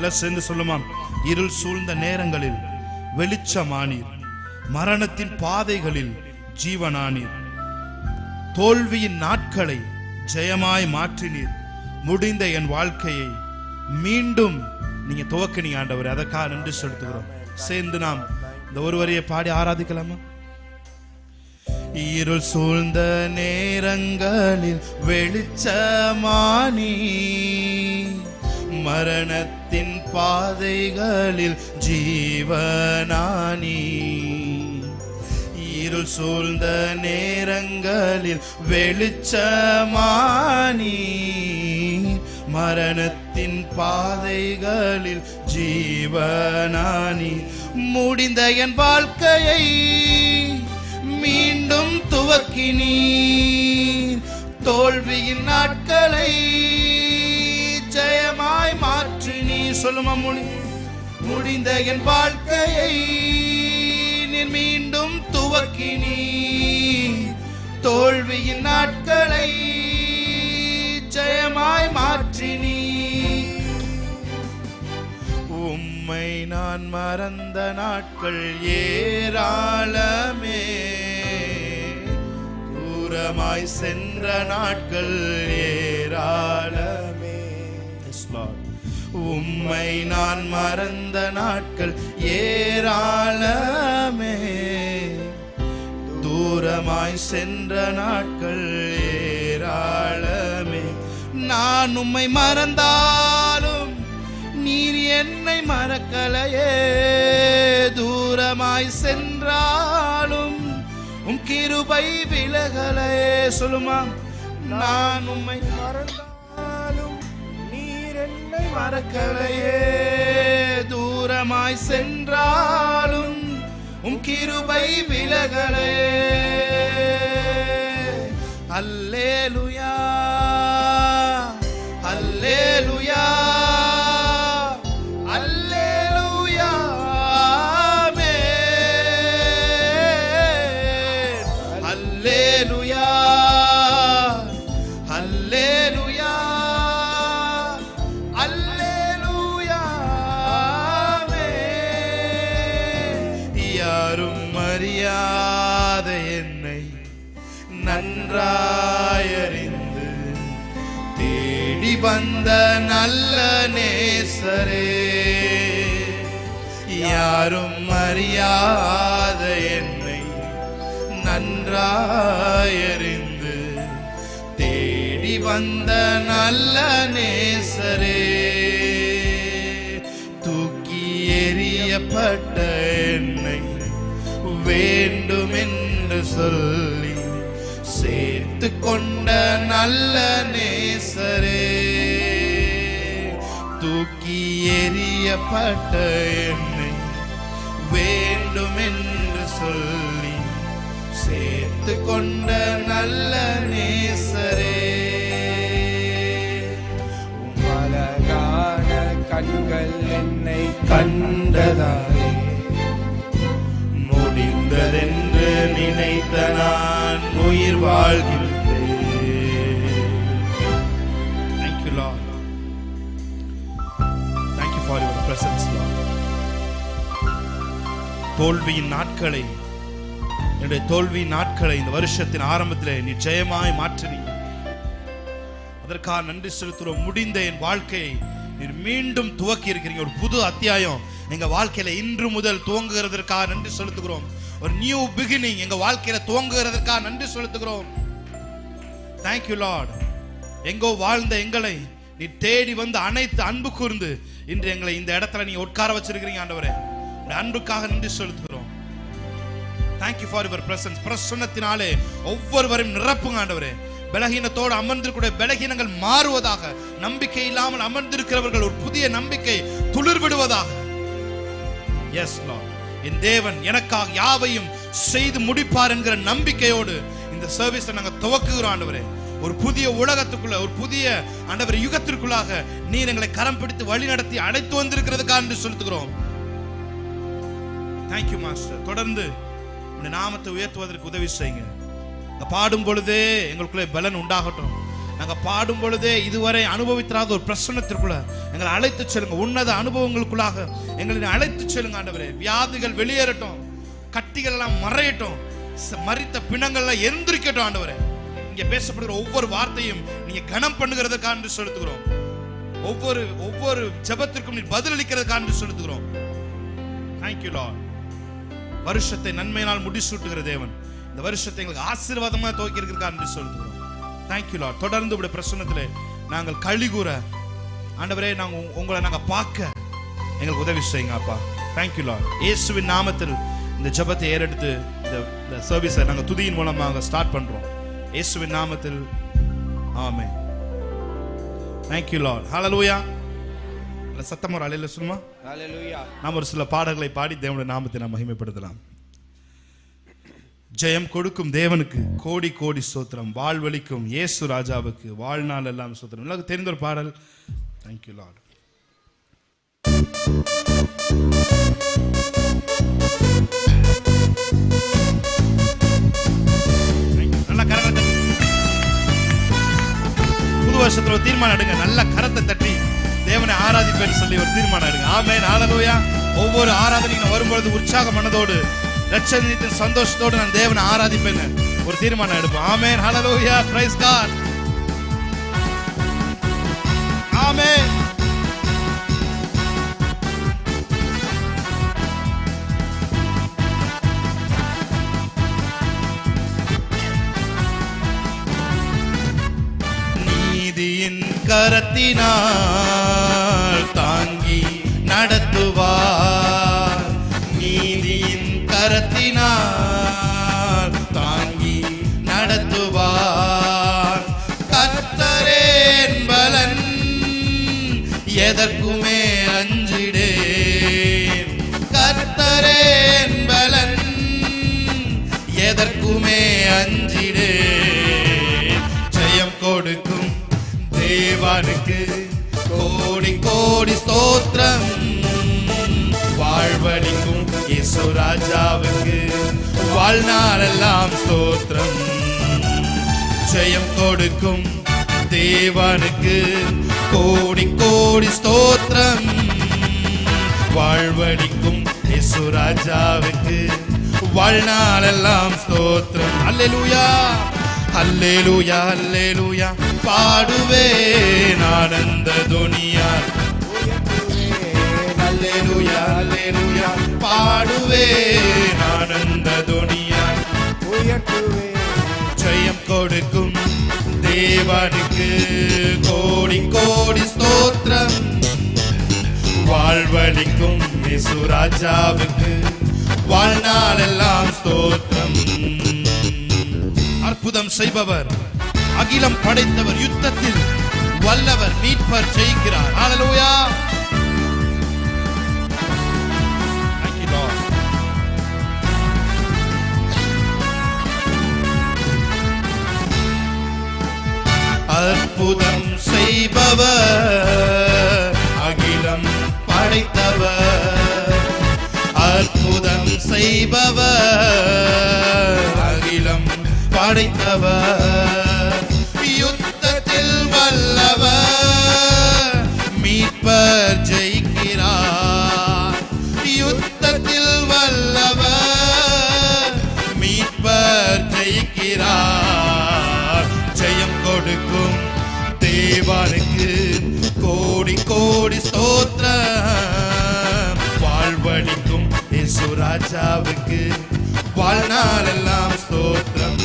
எல்லாம் சேர்ந்து சொல்லுமா, இருள் சூழ்ந்த நேரங்களில் வெளிச்சமானீர், மரணத்தின் பாதைகளில் ஜீவனானீர், தோல்வியின் நாட்களை ஜெயமாய் மாற்றினீர், முடிந்த என் வாழ்க்கையை மீண்டும் நீங்க துவக்கினீங்க ஆண்டவர். அதற்காக நன்றி செலுத்துகிறோம். சேர்ந்து நாம் இந்த ஒரு வரியை பாடி ஆராதிக்கலாமா? இருள் சூழ்ந்த நேரங்களில் வெளிச்சமானி, மரணத்தின் பாதைகளில் ஜீவனானி, இருள் சூழ்ந்த நேரங்களில் வெளிச்சமானி, மரணத்தின் பாதைகளில் ஜீவனானி, முடிந்த என் வாழ்க்கையை மீண்டும் துவக்கினீர், தோல்வியின் நாட்களை ஜெயமாய் மாற்றினீர். சொல்லுமா, முடிந்த என் வாழ்க்கையை நீர் மீண்டும் துவக்கினீர், தோல்வியின் நாட்களை ஜெயமாய் மாற்றினீர். உம்மை நான் மறந்த நாட்கள் ஏராளமே, தூரமாய் சென்ற நாட்கள் ஏராளமே. உம்மை நான் மறந்த நாட்கள் ஏராளமே, தூரமாய் சென்ற நாட்கள் ஏராளமே. நான் உம்மை மறந்தாலும் நீர் என்னை மறக்கலையே, தூரமாய் சென்றாலும் உம் கிருபை விலகலையே. சொல்லுமா, நான் உம்மை மறந்தாலும் நீர் என்னை மறக்கலையே, தூரமாய் சென்றாலும் உம் கிருபை விலகலையே. அல்லேலூயா, அல்லேலூயா, அல்லேலூயா, ஆமென். அல்லேலூயா, அல்லேலூயா, அல்லேலூயா, ஆமென். யாரும் அறியாத என்னை நன்றாயறிந்து தேடி வந்த நல்ல நேசரே, யாரும் அறியாத என்னை நன்றாயறிந்து தேடி வந்த நல்ல நேசரே, தூக்கி எறியப்பட்ட என்னை வேண்டும் என்று சொல்லி சேர்த்து கொண்ட நல்ல நேசரே, தூக்கி எறியப்பட்ட என்னை வேண்டும் என்று சொல்லி சேர்த்து கொண்ட நல்ல நேசரே. அழகான கண்கள் என்னை கண்டதாலே முடிந்ததென்று நினைத்த நான் உயிர் வாழ்கின்றேன். Thank you Lord. Thank you for your presence Lord. தோல்வியின் நாட்களை, என்னுடைய தோல்வியின் நாட்களை இந்த வருஷத்தின் ஆரம்பத்தில் நீ ஜெயமாய் மாற்றினீங்க. அதற்காக நன்றி செலுத்துகிறோம். முடிந்த என் வாழ்க்கையை நீர் மீண்டும் துவக்கி இருக்கிறீங்க. ஒரு புது அத்தியாயம் எங்க வாழ்க்கையில இன்று முதல் துவங்குகிறதற்காக நன்றி செலுத்துகிறோம். ஒரு நியூ பிகினிங் எங்க வாழ்க்கையில துவங்குகிறதற்காக நன்றி செலுத்துகிறோம். Thank you Lord. எங்கோ வாழ்ந்த எங்களை நீ தேடி வந்து அனைத்து அன்பு கூர்ந்து இன்று எங்களை இந்த இடத்துல நீ உட்கார வச்சிருக்கிறீங்க ஆண்டவரே. உடைய அன்புக்காக நன்றி செலுத்துகிறோம். Thank you for your presence. பிரசன்னத்தினாலே ஒவ்வொருவரையும் நிரப்புங்க ஆண்டவரே. பலகீனத்தோடு அமர்ந்திருக்கிற பலகீனங்கள் மாறுவதாக, நம்பிக்கை இல்லாமல் அமர்ந்திருக்கிறவர்கள் ஒரு புதிய நம்பிக்கை துளிர் விடுவதாக. எஸ் லார்ட், என் தேவன் எனக்காக யாவையும் செய்து முடிப்பார் என்கிற நம்பிக்கையோடு இந்த சர்வீஸை நாங்கள் துவக்குகிறோம் ஆண்டவரே. ஒரு புதிய உலகத்துக்குள்ள, ஒரு புதிய ஆண்டவர் யுகத்திற்குள்ளாக நீர் எங்களை கரம் பிடித்து வழி நடத்தி அழைத்து வந்திருக்கிறதுக்காக என்று செலுத்துகிறோம். Thank you master. தொடர்ந்து இந்த நாமத்தை உயர்த்துவதற்கு உதவி செய்யுங்க. பாடும் பொழுதே எங்களுக்குள்ளே பலன் உண்டாகட்டும். நாங்க பாடும் பொழுதே இதுவரை அனுபவித்திராத ஒரு பிரசன்னத்திற்குள்ள எங்களை அழைத்து செல்லுங்க. உன்னத அனுபவங்களுக்குள்ளாக எங்களை அழைத்து செல்லுங்க ஆண்டவரே. வியாதிகள் வெளியேறட்டும், கட்டிகள் எல்லாம் மறையட்டும், மரித்த பிணங்கள்லாம் எந்திரிக்கட்டும் ஆண்டவரே. இங்க பேசப்படுகிற ஒவ்வொரு வார்த்தையும் நீங்க கனம் பண்ணுகிறதுக்காக செலுத்துகிறோம். ஒவ்வொரு ஜெபத்திற்கும் நீ பதிலளிக்கிறதுக்காக செலுத்துகிறோம். Thank you Lord. வருஷத்தை நன்மையினால் முடிசூட்டுகிற தேவன் இந்த வருஷத்தை எங்களுக்கு ஆசீர்வாதமா துவக்கி இருக்கிறதுக்காக செலுத்துகிறோம். Thank you Lord. தொடர்ந்து உடைய பிரசன்னத்திலே நாங்கள் களி கூற ஆண்டவரே, உங்களை நாங்க பார்க்க எங்களுக்கு உதவி செய்யுங்க அப்பா. Thank you Lord. இயேசுவின் நாமத்தில் இந்த ஜெபத்தை ஏறெடுத்து இந்த சர்வீஸை நாங்கள் துதியின் மூலமாக ஸ்டார்ட் பண்றோம். இயேசுவின் நாமத்தில் ஆமென். Thank you Lord. ஹல்லேலூயா. சத்தம் ஒரு அலையில சொல்லுமா. ஹல்லேலூயா. நாம் ஒரு சில பாடல்களை பாடி தேவனுடைய நாமத்தை நாம் மகிமைப்படுத்தலாம். ஜெயம் கொடுக்கும் தேவனுக்கு கோடி கோடி ஸ்தோத்திரம், வாழ்வளிக்கும் இயேசு ராஜாவுக்கு வாழ்நாள் எல்லாம் ஸ்தோத்திரம். எல்லாருக்கும் தெரிந்த ஒரு பாடல். Thank you Lord. நல்ல கரத்தை புது வருஷத்துல ஒரு தீர்மானம் எடுங்க. நல்ல கரத்தை தட்டி தேவனை ஆராதிப்பேன்னு சொல்லி ஒரு தீர்மானம் எடுங்க. ஆமென். ஹல்லேலூயா. ஒவ்வொரு ஆராதனைக்கு வரும்பொழுது உற்சாக மனதோடு ரட்சணியத்தின் சந்தோஷத்தோடு நான் தேவனை ஆராதிப்பேன் ஒரு தீர்மானம் எடுப்போம். Amen. Hallelujah. Praise God. Amen. நீதியின் கரத்தினால் தாங்கி நடத்துவார், நீதியின் கரத்தினால் தாங்கி நடத்துவார். கர்த்தரே என் பலன், எதற்குமே அஞ்சிடேன். கர்த்தரே என் பலன், எதற்குமே அஞ்சிடேன். ஜெயம் கொடுக்கும் தேவனுக்கு கோடி கோடி ஸ்தோத்திரம், வாழ்வளிக்கும் இயேசு ராஜாவுக்கு வாழ்நாளெல்லாம் ஸ்தோத்திரம். ஜெயம் கொடுக்கும் தேவனுக்கு கோடி கோடி ஸ்தோத்திரம், வாழ்வளிக்கும் இயேசு ராஜாவுக்கு வாழ்நாளெல்லாம் ஸ்தோத்திரம். அல்லேலூயா. அல்லேலூயா. அல்லேலூயா. பாடுவேன் ஆனந்த துனியால். அல்லேலூயா. அல்லேலூயா. பாடுவேன் ஆனந்த துனியால். ஜெயம் கொடுக்கும் தேவனுக்கு கோடி கோடி ஸ்தோத்திரம், வாழ்வளிக்கும் இயேசு ராஜாவுக்கு வாழ்நாளெல்லாம் ஸ்தோத்திரம். அற்புதம் செய்பவர், அகிலம் படைத்தவர், யுத்தத்தில் வல்லவர், மீட்பர் ஜெயிக்கிறார். ஹல்லேலூயா. Thank you Lord. அற்புதம் செய்பவர், அகிலம் படைத்தவர், அற்புதம் செய்பவர், அகிலம் படைத்தவர், யுத்தத்தில் வல்லவர், மீட்பர் ஜெயிக்கிறார். யுத்தத்தில் வல்லவர், மீட்பர் ஜெயிக்கிறார். ஜெயம் கொடுக்கும் தேவனுக்கு கோடி கோடி ஸ்தோத்திரம், வாழ்வளிக்கும் இயேசு ராஜாவுக்கு வாழ்நாளெல்லாம் ஸ்தோத்திரம்.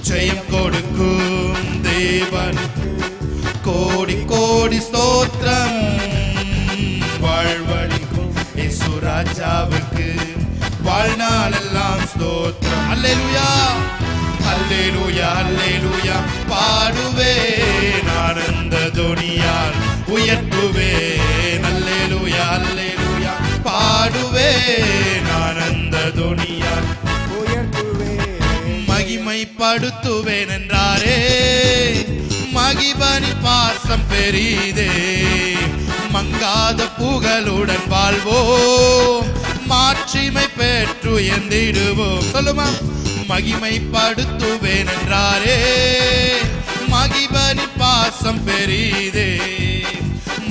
ஜெயம் கொடுக்கும் தேவனுக்கு கோடி கோடி ஸ்தோத்திரம், வாழ்வளிக்கும் இயேசு ராஜாவுக்கு வாழ்நாளெல்லாம் ஸ்தோத்திரம். அல்லேலூயா. அல்லேலூயா. அல்லேலூயா. பாடுவேன் ஆனந்த துனியால், உயர்த்துவேன். அல்லேலூயா. அல்லேலூயா. பாடுவேன் ஆனந்த துனியால், மகிமைப்படுத்துவேன் என்றாரே. மகிபனி பாசம் பெரிதே, மங்காத புகழுடன் வாழ்வோம், மாட்சிமை பெற்று எந்திடுவோம். சொல்லுமா. மகிமைப்படுத்துவேன் என்றாரே. மகிபனின் பாசம் பெரிதே.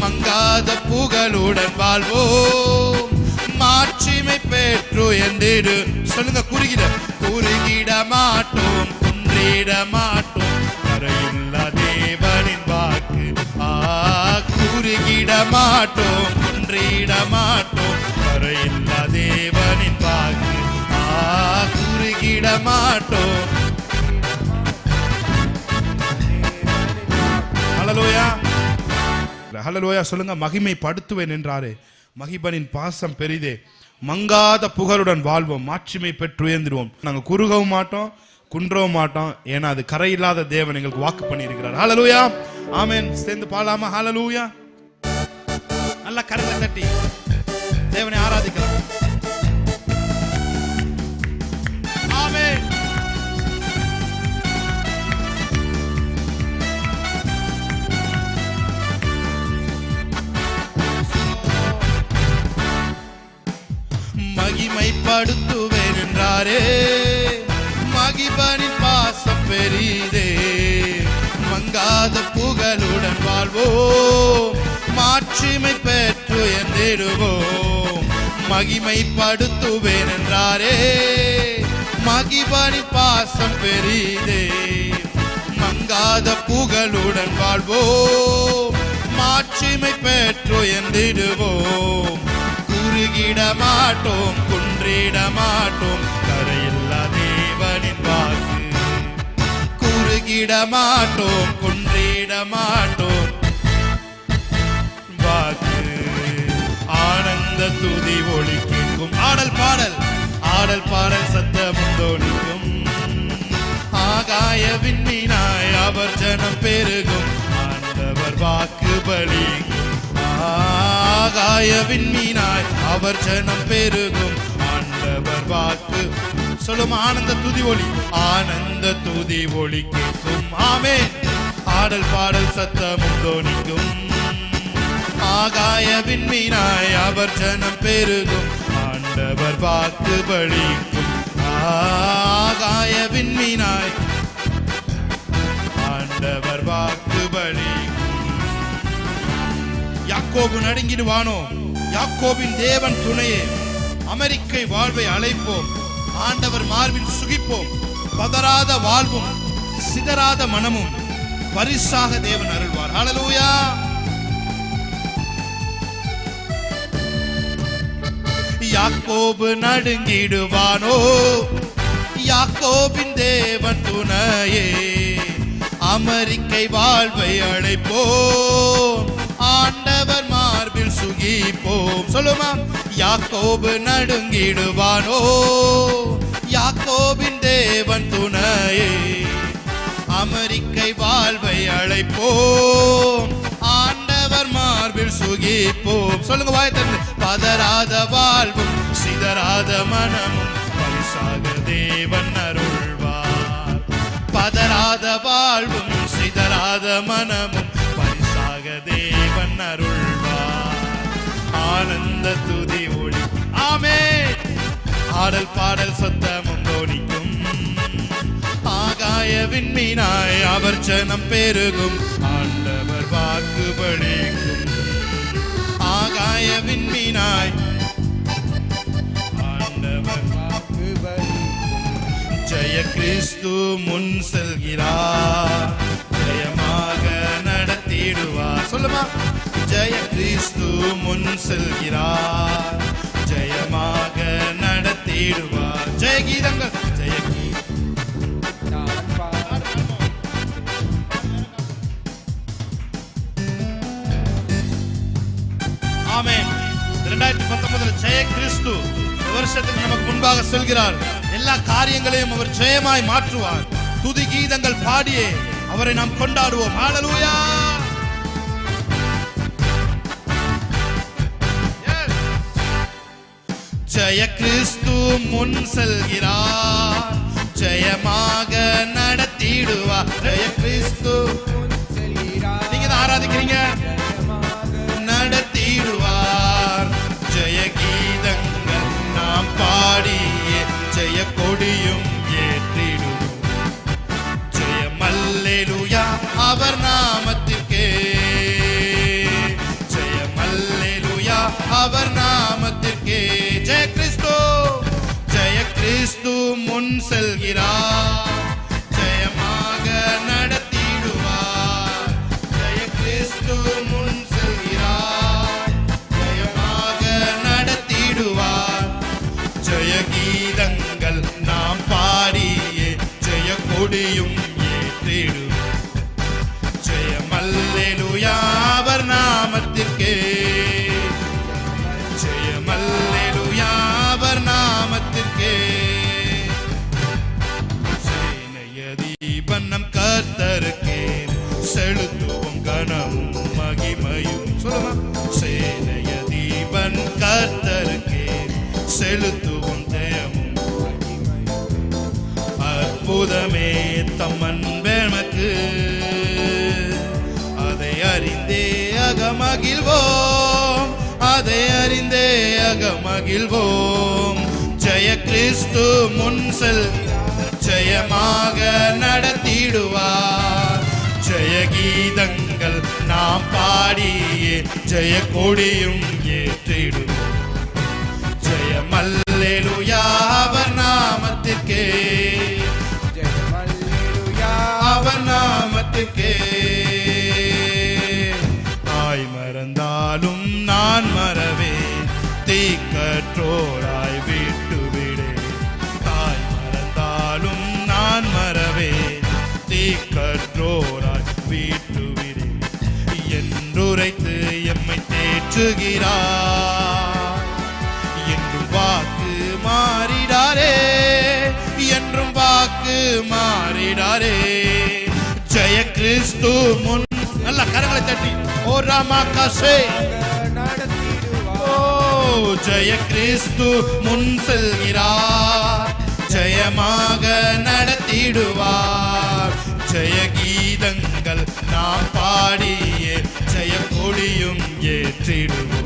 மங்காத புகழுடன் வாழ்வோம், மாட்சிமை பெற்று என்றிடு. சொல்லுங்க, குறுகிட மாட்டோம், குன்றிட மாட்டோம், கரையில்லா தேவனின் வாக்கு. குறுகிட மாட்டோம், குன்றிட மாட்டோம், கரையில்லா தேவனின் வாக்கு. குறுகிட மாட்டோம். ஹல்லேலூயா, ஹல்லேலூயா. சொல்லுங்க, மகிமைப்படுத்துவேன் என்றாரே. மகிபனின் பாசம் பெரிதே, மங்காத புகழுடன் வாழ்வோம், மாட்சிமை பெற்று உயர்ந்திடுவோம். நாங்க குறுகவும் மாட்டோம், குன்றவும் மாட்டோம். ஏன்னா அது கரையில்லாத தேவன் எங்களுக்கு வாக்கு பண்ணி இருக்கிறார். ஹல்லேலூயா, ஆமென். சேர்ந்து பாடலாமா? ஹல்லேலூயா. நல்லா கரங்களை தட்டி தேவனை ஆராதிக்கலாம். ஆமென். மகிமைப்படுத்துவேன் என்றாரே, மகிபனின் பாசம் பெரிதே. மங்காத புகழுடன் வாழ்வோம், மாட்சிமை பெற்று என்றிடுவோம். மகிமைப்படுத்துவேன் என்றாரே, மகிபனின் பாசம் பெரிதே. மங்காத புகழுடன் வாழ்வோம், மாட்சிமை பெற்று என்றிடுவோம். குறுகிட மாட்டோம், குன்றிட மாட்டோம், கரையில்லா தேவனின் வாக்கு. குறுகிட மாட்டோம், குன்றிட மாட்டோம், வாக்கு. ஆனந்த துதி ஒளி கேட்கும், ஆடல் பாடல் சத்தமும் தோணிக்கும். ஆகாய விண்மீனாய் அவர் ஜனம் பெருகும், ஆண்டவர் வாக்கு பலிக்கும். ஆகாய விண்மீனாய் அவர் ஜனம் பெருகும், ஆண்டவர் வாக்கு. சொல்லும், ஆனந்த துதி ஒளி, ஆனந்த துதி ஒளி கேட்கும். ஆமென். ஆடல் பாடல் சத்தமும் தோணிக்கும். ஆகாய விண்மீனாய் அவர் ஜனம் பெருகும், ஆண்டவர் வாக்கு பலிக்கும். ஆகாய விண்மீனாய் ஆண்டவர் வாக்கு பலிக்கும். யாக்கோபு நடுங்கிடுவானோ, யாக்கோபின் தேவன் துணையே. அமெரிக்கை வாழ்வை அழைப்போம், ஆண்டவர் மார்பில் சுகிப்போம். பதறாத வாழ்வும் சிதறாத மனமும் பரிசாக தேவன் அருள்வார். ஹல்லேலூயா. யாக்கோபு நடுங்கிடுவானோ, யாக்கோபின் தேவன் துணையே. அமெரிக்கை வாழ்வை அழைப்போம், ஆண்டவர் மார்பில் சுகிப்போம். சொல்லுமா, யாக்கோபு நடுங்கிடுவானோ, யாக்கோபின் தேவன் துணையே. அமெரிக்கை வாழ்வை அழைப்போம், ஆண்டவர் மார்பில் சுகிப்போம். சொல்லுங்க, வாய் திறந்து. பதறாத வாழ்வும் சிதறாத மனமும் பரிசாக தேவன் அருள்வார். பதறாத வாழ்வும் சிதறாத மனமும் பரிசாக தேவன் அருள்வார். ஆனந்த துதி ஒளி, ஆமென். ஆடல் பாடல் சத்தமும் தோணிக்கும். ஆகாய விண்மீனாய் அவர் ஜனம் பெருகும், ஆண்டவர் வாக்கு பலிக்கும். ஆகாய விண்மீனாய் ஆண்டவர் வாக்கு பலிக்கும். ஜெய கிறிஸ்து முன் செல்கிறார், ஜெயமாக நடத்திடுவார். சொல்லுமா, ஜெய கிறிஸ்து முன் செல்கிறார், ஜெயமாக நடத்திடுவார். ஜெய கீதங்கள், ஜெய ஆமென். 2019 ஜெய கிறிஸ்து வருஷத்துக்கு நமக்கு முன்பாக செல்கிறார். எல்லா காரியங்களையும் அவர் ஜெயமாய் மாற்றுவார். துதி கீதங்கள் பாடியே அவரை நாம் கொண்டாடுவோம். ஹல்லேலூயா. ஜெய கிறிஸ்து முன் செல்கிறார், ஜெயமாக நடத்திடுவார். ஜெய கிறிஸ்து நீங்க தான் ஆராதிக்கிறீங்க. நடத்திடுவார். ஜெய கீதங்கள் நாம் பாடியே ஜெய கொடியும் ஏற்றிடுவோம். ஜெயம் அல்லேலூயா செலுத்துவோம் ஜெயமும் அற்புதமே தம்மன்பெமக்கு அதை அறிந்தே அகமகிழ்வோம் அதை அறிந்தே அகமகிழ்வோம் ஜெய கிறிஸ்து முன்செல் ஜெயமாக நடத்திடுவார் ஜெய கீதங்கள் நாம் பாடியே ஜெய கொடியும் ஏற்றிடுவோம் ஜெயம் அல்லேலூயா அவர் நாமத்திற்கே ஜெயம் அல்லேலூயா அவர் நாமத்திற்கே தாய் மறந்தாலும் நான் மறவேன் தீக்கற்றோராய் விட்டு விடே தாய் மறந்தாலும் நான் மறவேன் தீக்கற்றோராய் விட்டு விடே என்றுரைத்து எம்மை தேற்றுகிறார் என்றும் வாக்கு மாறிடாரே என்றும் வாக்கு மாறிடாரே ஜெய கிறிஸ்து முன் நல்ல கரங்களை தட்டி ஓ ராமாகாசே ஓ ஜெய கிறிஸ்து முன் செல்கிறார் ஜெயமாக நடத்திடுவார் ஜெய கீதங்கள் நாம் பாடியே ஜெய கொடியும் ஏற்றிடுவோம்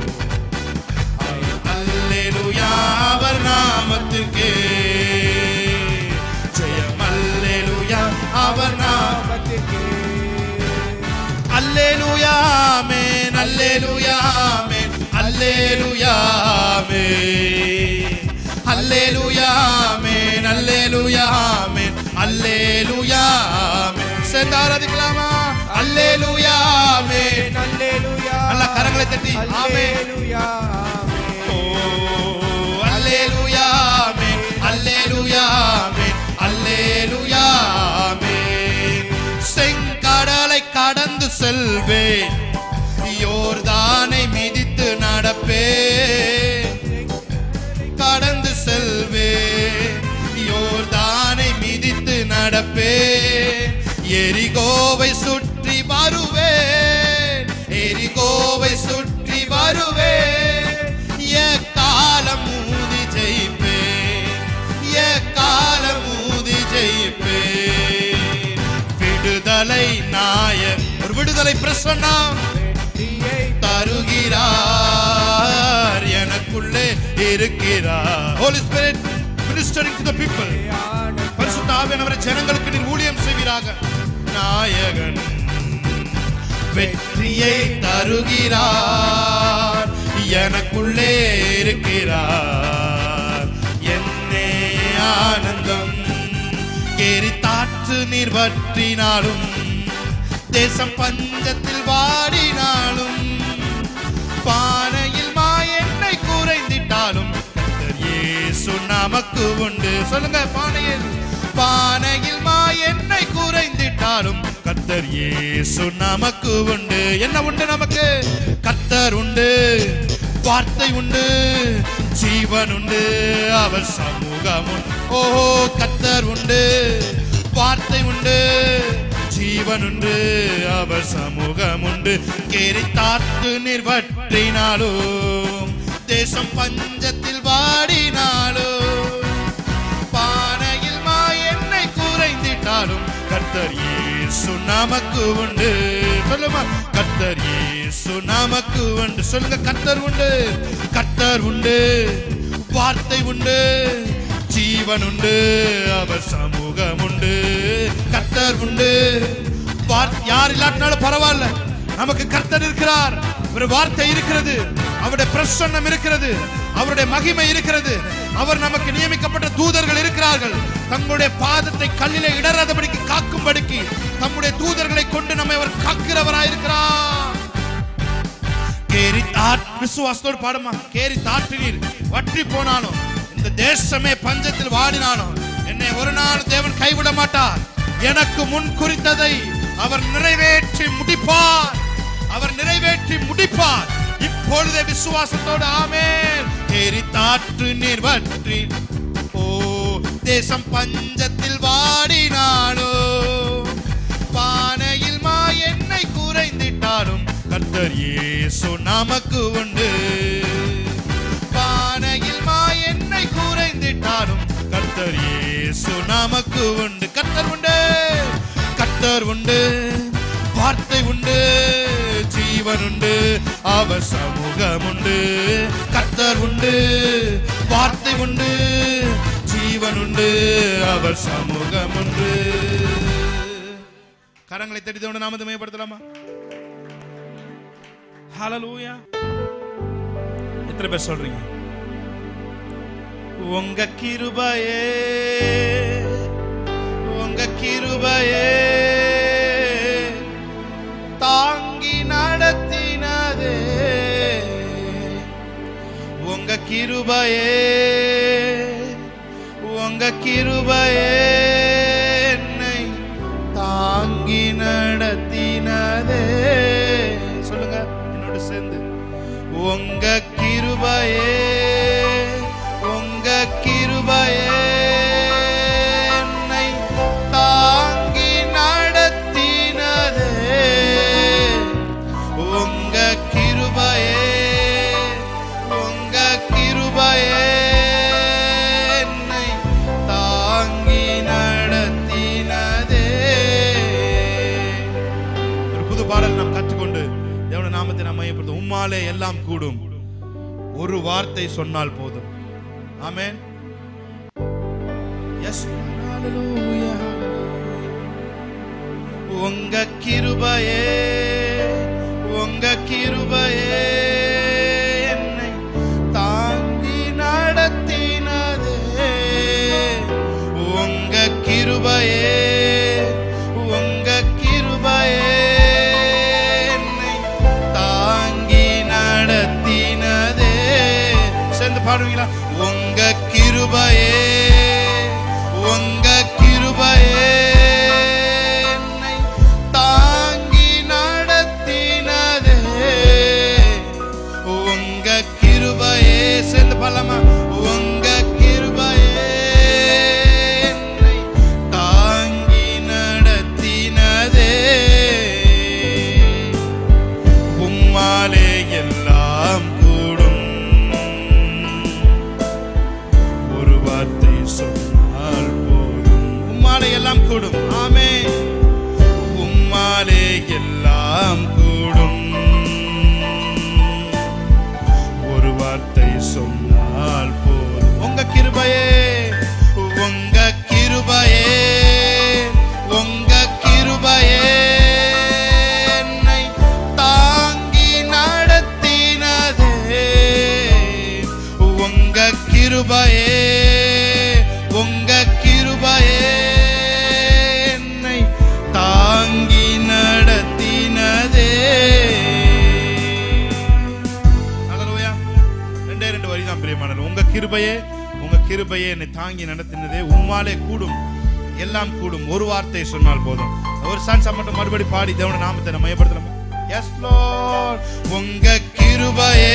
அல்லேலூயா அவர் நாமத்திற்கே ஜெயம் அல்லேலூயா அவர் நாமத்திற்கே அல்லேலூயா ஆமென் அல்லேலூயா ஆமென் அல்லேலூயா ஆமென் அல்லேலூயா ஆமென் அல்லேலூயா ஆமென் அல்லேலூயா ஆமென் சேர்ந்து ஆராதிக்கலாமா அல்லேலூயா ஆமென் அல்லேலூயா நல்ல கரங்களை தட்டி ஆமென் அல்லேலூயா ஓ அல்லேலூயா ஆமென் அல்லேலூயா ஆமென் அல்லேலூயா ஆமென் செங்கடலை கடந்து செல்வேன் யோர்தானை மிதித்து நடப்பேன் கடந்து செல்வேன் யோர்தானை மிதித்து நடப்பேன் எரிகோவை சுற்றி வருவேன் எரிகோவை சுற்றி வருவேன் எக்காலம் ஊதி ஜெயிப்பேன் எக்காலம் ஊதி ஜெயிப்பேன் விடுதலை நாயன் ஒரு விடுதலை பிரசன்னா வெற்றியை தருகிறார் எனக்குள்ளே இருக்கிறார் Holy Spirit ministering to the people பரிசுத்த ஆவியானவரே ஜனங்களுக்கு நீர் ஊழியம் செய்வீராக நாயகன் வெற்றியை தருகிறார் எனக்குள்ளே இருக்கிறார் என்னே ஆனந்தம் கேரி தாற்று நீர் வற்றினாலும் தேசம் பஞ்சத்தில் வாடினாலும் பானையில் எண்ணெய் குறைந்திட்டாலும் கர்த்தர் இயேசு நமக்கு உண்டு சொல்லுங்க பானையில் எண்ணெய் குறைந்திட்டாலும் கர்த்தர் இயேசு நமக்கு உண்டு என்ன உண்டு நமக்கு கர்த்தர் உண்டு வார்த்தை உண்டு ஜீவன் உண்டு அவர் சமூகம் உண்டு ஓ கர்த்தர் உண்டு வார்த்தை உண்டு ஜீவன் உண்டு அவர் சமூகம் உண்டு கேரி தாற்று நீர் வற்றினாலும் தேசம் பஞ்சத்தில் வாடினாலும் பானையில் எண்ணெய் குறைந்திட்டாலும் கர்த்தர் இயேசு நமக்கு உண்டு சொல்லுமா கர்த்தர் இயேசு நமக்கு உண்டு சொல்லுங்க கர்த்தர் உண்டு வார்த்தை உண்டு ஜீவன் உண்டு அவர் சமூகம் உண்டு கர்த்தர் உண்டு யார் இல்லாட்டினாலும் பரவாயில்ல நமக்கு கர்த்தர் இருக்கிறார் ஒரு வார்த்தை இருக்கிறது அவருடைய பிரசன்னம் இருக்கிறது அவருடைய மகிமை இருக்கிறது அவர் நமக்கு நியமிக்கப்பட்ட தூதர்கள் இருக்கிறார்கள் தங்களுடைய பாதத்தை கல்லிலே இடராதபடிக்கு காக்கும்படிக்கு தம்முடைய தூதர்களை கொண்டு நம்மை அவர் காக்கிறவராயிருக்கிறார் கேரி விசுவாசத்தோடு பாடுமா கேரி தாற்றினீர் வற்றி போனாலும் இந்த தேசமே பஞ்சத்தில் வாடினாலும் என்னை ஒரு நாள் தேவன் கைவிட மாட்டார் எனக்கு முன் குறித்ததை அவர் நிறைவேற்றி முடிப்பார் இப்பொழுதே விசுவாசத்தோடு ஆமென் கேரி தாற்று நீர் வற்றி ஓ தேசம் பஞ்சத்தில் வாடினாலோ பானையில் எண்ணெய் குறைந்திட்டாலும் கர்த்தர் இயேசு நமக்கு உண்டு பானையில் எண்ணெய் கர்த்தர் இயேசு நமக்கு உண்டு. கர்த்தர் உண்டு, கர்த்தர் உண்டு, வார்த்தை உண்டு, ஜீவன் உண்டு, அவர் சமூகம் உண்டு. கர்த்தர் உண்டு, வார்த்தை உண்டு, ஜீவன் உண்டு, அவர் சமூகம் உண்டு. கரங்களை தட்டி தேவனுடைய நாமத்தை மகிமைப்படுத்தலாமா? ஹல்லேலூயா. எத்தனை பேர் சொல்றீங்க? உங்க கிருபையே, உங்க கிருபையே தாங்கி நடத்தினதே, உங்க கிருபையே, உங்க கிருபையே என்னை தாங்கி நடத்தினதே. சொல்லுங்க என்னோட சேர்ந்து. உங்க கிருபையே, உங்க கிருபையே என்னை தாங்கி நடத்தினதே, உங்க கிருபையே, உங்க கிருபையே என்னை தாங்கி நடத்தினதே. ஒரு புது பாடல் நாம் கற்றுக்கொண்டு தேவனுடைய நாமத்தை நாம் மையப்படுத்தும். உம்மாலே எல்லாம் கூடும், ஒரு வார்த்தை சொன்னால் போதும். ஆமென். எஸ், ஹல்லேலூயா. உங்க கிருபையே, உங்க கிருபையே என்னை தாங்கி நடத்தினதே, உங்க கிருபையே, உங்க கிருபையே என்னை தாங்கி நடத்தினதே. சேர்ந்து பாடுவீங்களா? உங்க கிருபையே, உங்க கிருபையே என்னை தாங்கி நடத்தினதே, உங்க கிருபையே. சேர்ந்து பாடலாமா? உங்க கிருபையே என்னை தாங்கி நடத்தினதே, உம்மாலே எல்லாம் கூடும், ஒரு வார்த்தை சொன்னால் போதும். உம்மாலே எல்லாம் கூடும். ஆமென். உம்மாலே எல்லாம் கூடும், ஒரு வார்த்தை சொன்னால் போதும். உங்க கிருபையே, உங்க கிருபையே, உங்க கிருபையே என்னை தாங்கி நடத்தினதே, உங்க கிருபையே, உங்க கிருபையே என்னை தாங்கி நடத்தினதே. ஹல்லேலூயா. ரெண்டே ரெண்டு வரி தான் பிரியமானவர்களே. உங்க கிருபையே, உங்க கிருபையே என்னை தாங்கி நடத்தினதே, உம்மாலே கூடும், எல்லாம் கூடும், ஒரு வார்த்தை சொன்னால் போதும். ஒரு சான்ஸ் மட்டும் மறுபடி பாடி தேவனுடைய நாமத்தை நம்ம மையப்படுத்தலாமா? S Lord. உங்க கிருபையே,